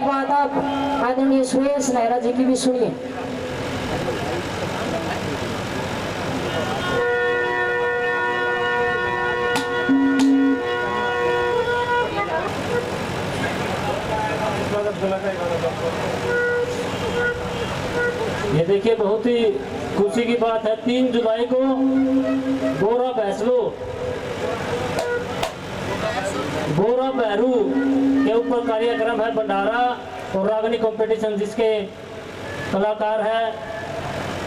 बात आप आदरणीय सुरेश नेहरा जी की भी सुनिए। ये देखिए बहुत ही खुशी की बात है, 3 जुलाई को बोरा बहरू के ऊपर कार्यक्रम है भंडारा और रागनी कंपटीशन, जिसके कलाकार है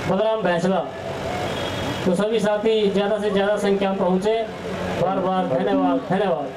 बलराम भैंसला। तो सभी साथी ज़्यादा से ज़्यादा संख्या में पहुँचे। बार बार धन्यवाद धन्यवाद।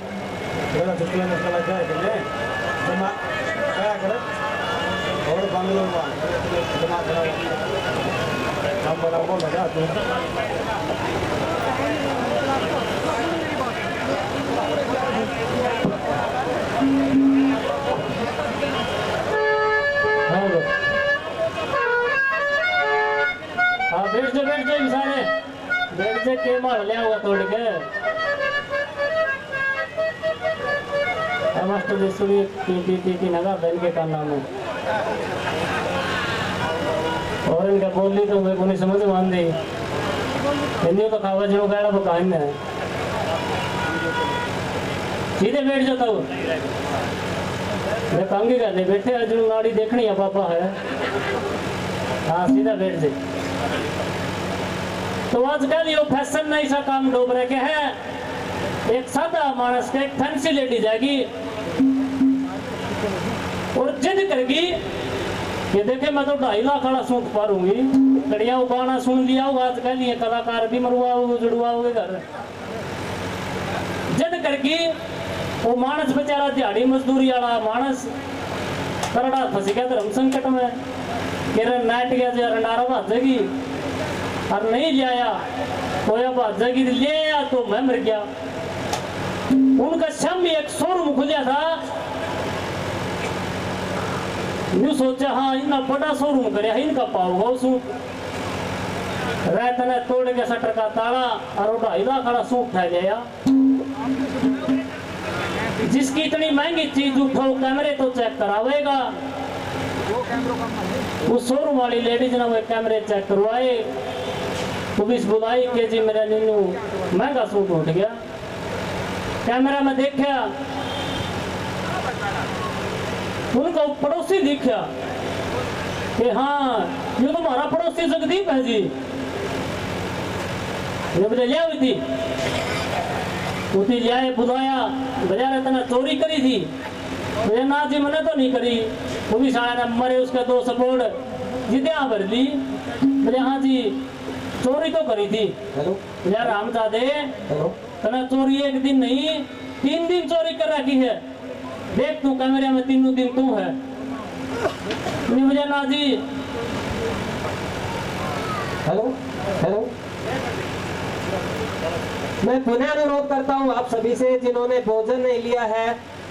बैठ जाओ सारे, बैठ जा के मार लिया हुआ तोड़ के। मास्टर जी सुनिए, टी नगा बहन के का नाम है और इनका बोली तो मेरे को नहीं समझ मान दी। हिंदी तो खावा जो कहना वो कहानी है। सीधे बैठ जाता हूँ मैं, कांगी कर दे बैठे अर्जुन नाड़ी देखनी है पापा है। हाँ सीधा बैठ जाए। तो आजकल ये फैशन नहीं सा काम डूब रहे के है। एक सादा मानस के एक फैंसी लेडी जाएगी और जिद करेगी कि देखे मैं तो 2.5 लाख वाला सूट पारूंगी, कड़िया उबाना सुन लिया होगा। आजकल ये कलाकार भी मरवाओगे जुड़वाओगे घर। जिद करके वो मानस बेचारा दिहाड़ी मजदूरी वाला मानस करड़ा फंस गया धर्म संकट में। किरण नाट गया जो रंडारा भाजेगी और नहीं लिया कोया भाजेगी, ले आया तो मैं मर गया। उनका शाम एक शोरूम खुलिया था। यूं सोचा हाँ इतना बड़ा शोरूम करे इनका पाऊंगा उस रात ने तोड़ के शटर का ताला और 2.5 लाख वाला सूट उठा लिया। जिसकी इतनी महंगी चीज उठाओ कैमरे तो चेक करावेगा। उस शोरूम वाली लेडीज ने वो कैमरे चेक करवाए, पुलिस बुलाई के जी मेरा नीनू महंगा सूट उठ गया। कैमरा में देखा उनका पड़ोसी दिखा कि हाँ ये तो हमारा पड़ोसी जगदीप है जी, ये मुझे लिया हुई थी उठी लिया बुलाया। बाजार इतना चोरी करी थी मुझे ना जी मैंने तो नहीं करी। पुलिस आया ने मरे उसके 2 सपोर्ट जिद्या भर ली। बोले हाँ जी चोरी तो करी थी। यार रामजादे तना चोरी एक दिन नहीं 3 दिन चोरी कर रखी है। देख तू कैमरे में 3 दिन तू है। मुझे ना जी हेलो मैं पुनः अनुरोध करता हूँ आप सभी से जिन्होंने भोजन नहीं लिया है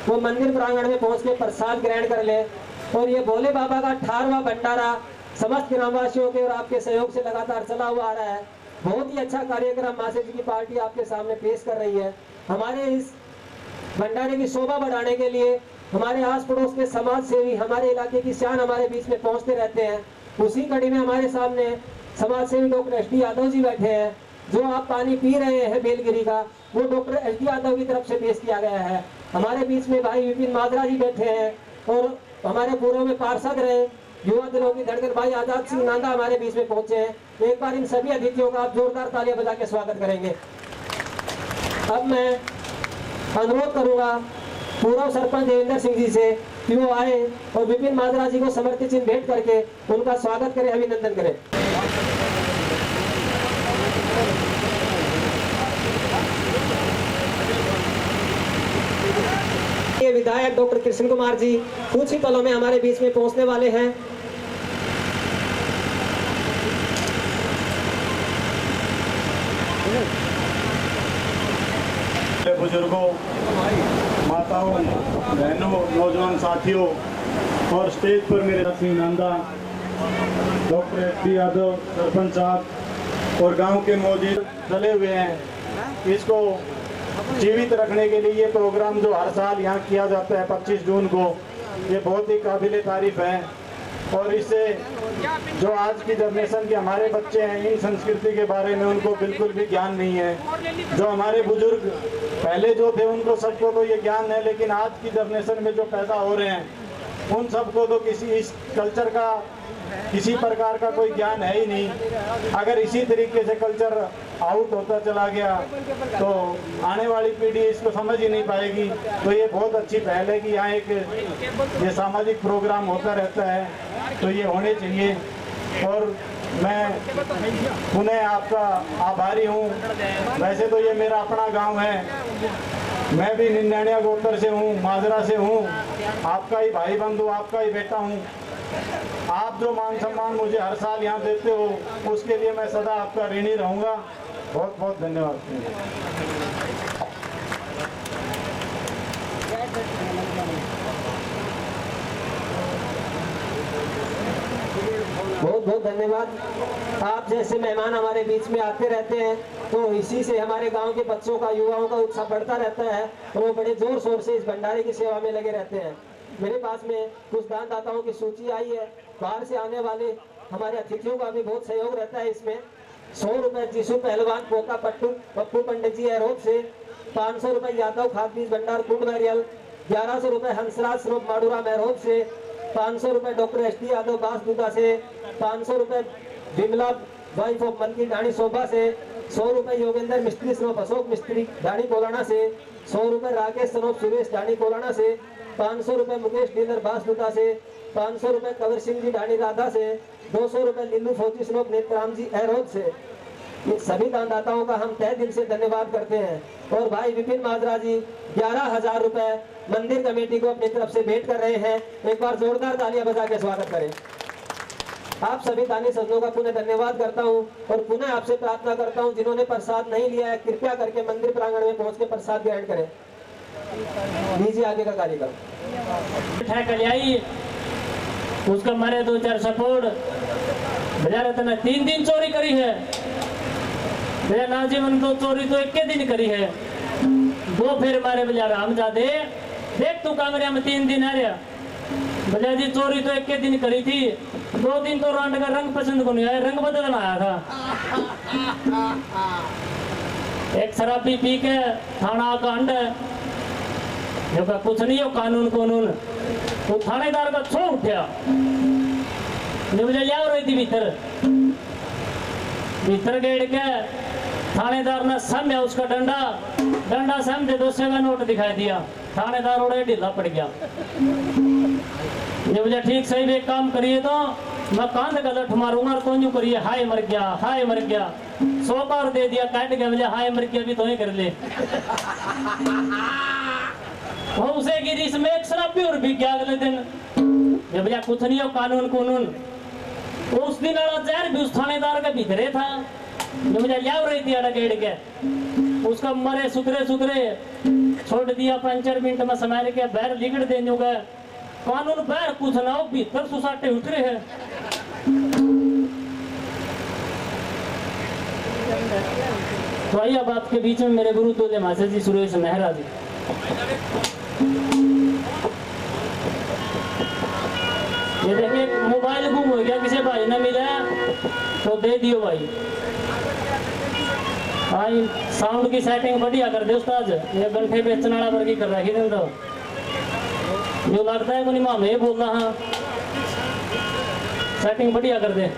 वो मंदिर प्रांगण में पहुँच के प्रसाद ग्रहण कर ले। और ये भोले बाबा का 18वां भंडारा समस्त ग्रामवासियों के और आपके सहयोग से लगातार चला हुआ आ रहा है। बहुत ही अच्छा कार्यक्रम मासे जी की पार्टी आपके सामने पेश कर रही है। हमारे इस भंडारे की शोभा बढ़ाने के लिए हमारे आस पड़ोस के समाज सेवी हमारे इलाके की शान हमारे बीच में पहुंचते रहते हैं। उसी कड़ी में हमारे सामने समाज सेवी doctor S D Yadav ji बैठे हैं। जो आप पानी पी रहे हैं बेलगिरी का वो डॉक्टर एस डी यादव की तरफ से पेश किया गया है। हमारे बीच में भाई विपिन माजरा जी बैठे हैं और हमारे पूर्व में पार्षद रहे युवा दिलों की धड़कन भाई आजाद सिंह नांदा हमारे बीच में पहुंचे हैं। तो एक बार इन सभी अतिथियों का आप जोरदार तालियां बजा के स्वागत करेंगे। अब मैं अनुरोध करूंगा पूर्व सरपंच देवेंद्र सिंह जी से कि वो आए और विपिन माजरा जी को समर्पित चिन्ह भेंट करके उनका स्वागत करें, अभिनंदन करें। ये विधायक डॉक्टर कृष्ण कुमार जी कुछ ही पलों में हमारे बीच में पहुंचने वाले हैं। बुजुर्गों, माताओं, बहनों, नौजवान साथियों और स्टेज पर मेरे Singh Nanda, doctor S D Yadav sarpanch साहब और गांव के मौजूद चले हुए हैं। इसको जीवित रखने के लिए ये प्रोग्राम जो हर साल यहाँ किया जाता है 25 जून को, ये बहुत ही काबिल तारीफ है। और इससे जो आज की जनरेशन के हमारे बच्चे हैं, इन संस्कृति के बारे में उनको बिल्कुल भी ज्ञान नहीं है। जो हमारे बुजुर्ग पहले जो थे उनको सबको तो ये ज्ञान है, लेकिन आज की जनरेशन में जो पैदा हो रहे हैं उन सबको तो किसी इस कल्चर का किसी प्रकार का कोई ज्ञान है ही नहीं। अगर इसी तरीके से कल्चर आउट होता चला गया तो आने वाली पीढ़ी इसको समझ ही नहीं पाएगी। तो ये बहुत अच्छी पहल है कि यहाँ एक ये सामाजिक प्रोग्राम होता रहता है, तो ये होने चाहिए। और मैं पुनः आपका आभारी हूँ। वैसे तो ये मेरा अपना गांव है, मैं भी निंदानिया गोत्र से हूँ, माजरा से हूँ, आपका ही भाई बंधु, आपका ही बेटा हूँ। आप जो मान सम्मान मुझे हर साल यहाँ देते हो उसके लिए मैं सदा आपका ऋणी रहूँगा। बहुत बहुत धन्यवाद। बहुत बहुत धन्यवाद। आप जैसे मेहमान हमारे बीच में आते रहते हैं तो इसी से हमारे गांव के बच्चों का, युवाओं का उत्साह बढ़ता रहता है और वो बड़े जोर शोर से इस भंडारे की सेवा में लगे रहते हैं। मेरे पास में कुछ दानदाताओं की सूची आई है। बाहर से आने वाले हमारे अतिथियों का भी बहुत सहयोग रहता है इसमें। 100 रुपए जीसू पहलवान पोता पप्पू पंडित जी एरोप से, 500 रुपए यादव खाद बीज भंडार कुंड बैरियल, 1100 रुपए हंसराज स्वरूप माडूरा मेहरोप से, 500 रुपए डॉक्टर एस टी यादव बासदुदा से, 500 रुपए विमला वाइफ ऑफ मलकी ढाणी शोभा से, 100 रुपए योगेंद्र मिस्त्री स्वरूप अशोक मिस्त्री ढाणी कोलाना से, 100 रुपए राकेश स्वरूप सुरेश ढाणी कोलाना से, 500 रुपए मुकेश डीलर बासदुदा से, 500 रुपए कंवर सिंह जी ढाणी राधा से, 200 रुपए लिल्लू फौजी स्वरूप नेत्राम जी एरोज से। ये सभी दानदाताओं का हम तहे दिल से धन्यवाद करते हैं। और भाई विपिन माजरा जी 11,000 रुपए मंदिर कमेटी को अपनी तरफ से भेंट कर रहे हैं। एक बार जोरदार तालियां बजा के स्वागत करें। आप सभी दानी सज्जनों का पुनः धन्यवाद करता हूं और पुनः आपसे प्रार्थना करता हूं जिन्होंने प्रसाद नहीं लिया है कृपया करके मंदिर प्रांगण में पहुंच के प्रसाद ग्रहण करें। लीजिए आगे का कार्यक्रम। उसका मारे 2-4 सपोर्ट बाजार ने 3 दिन चोरी करी है। मेरा नाजीवन तो चोरी तो एक दिन करी है। 2 फिर मारे बाजार हम जाते देख तू कमरे में 3 दिन आ रहा बाजार जी। चोरी तो एक दिन करी थी, 2 दिन तो रांड का रंग पसंद को नहीं आया, रंग बदलना आया था। एक शराबी पी के थाना का अंड जो का कुछ नहीं हो कानून कानून तो थानेदार का छो उठा मुझे लिया रही थी भीतर गेड़ के थानेदार ने समझा उसका डंडा समझे 200 का नोट दिखाई दिया। थानेदार उड़े ढीला पड़ गया। ये मुझे ठीक सही भी काम करिए तो मैं कांध का लठ मारूंगा तो यूं करिए हाय मर गया 100 बार दे दिया काट गया मुझे हाय मर गया भी तो ही कर ले। वो उसे गिरी इसमें एक शराबी और भी गया अगले दिन जब भैया कुछ नहीं हो कानून कानून। उस दिन वाला जहर भी उस थानेदार के भीतरे था जो मुझे याद रही थी अड़गेड़ के। उसका मरे सुधरे छोड़ दिया 5-4 मिनट में समय के बैर लिगड़ देने गए। कानून बैर कुछ ना हो भीतर सुसाटे उतरे है। तो आइए अब आपके बीच में मेरे गुरु तुल्य मास्टर जी सुरेश मेहरा जी। ये देखिए मोबाइल गुम हो गया, किसी भाई ने मिला तो दे दियो भाई। भाई साउंड की सेटिंग बढ़िया कर दे उस्ताद। ये गंठे बेचने वाला वर्गी कर रखी दिन तो जो लगता है मुझे माँ में बोलना। हाँ सेटिंग बढ़िया कर दे।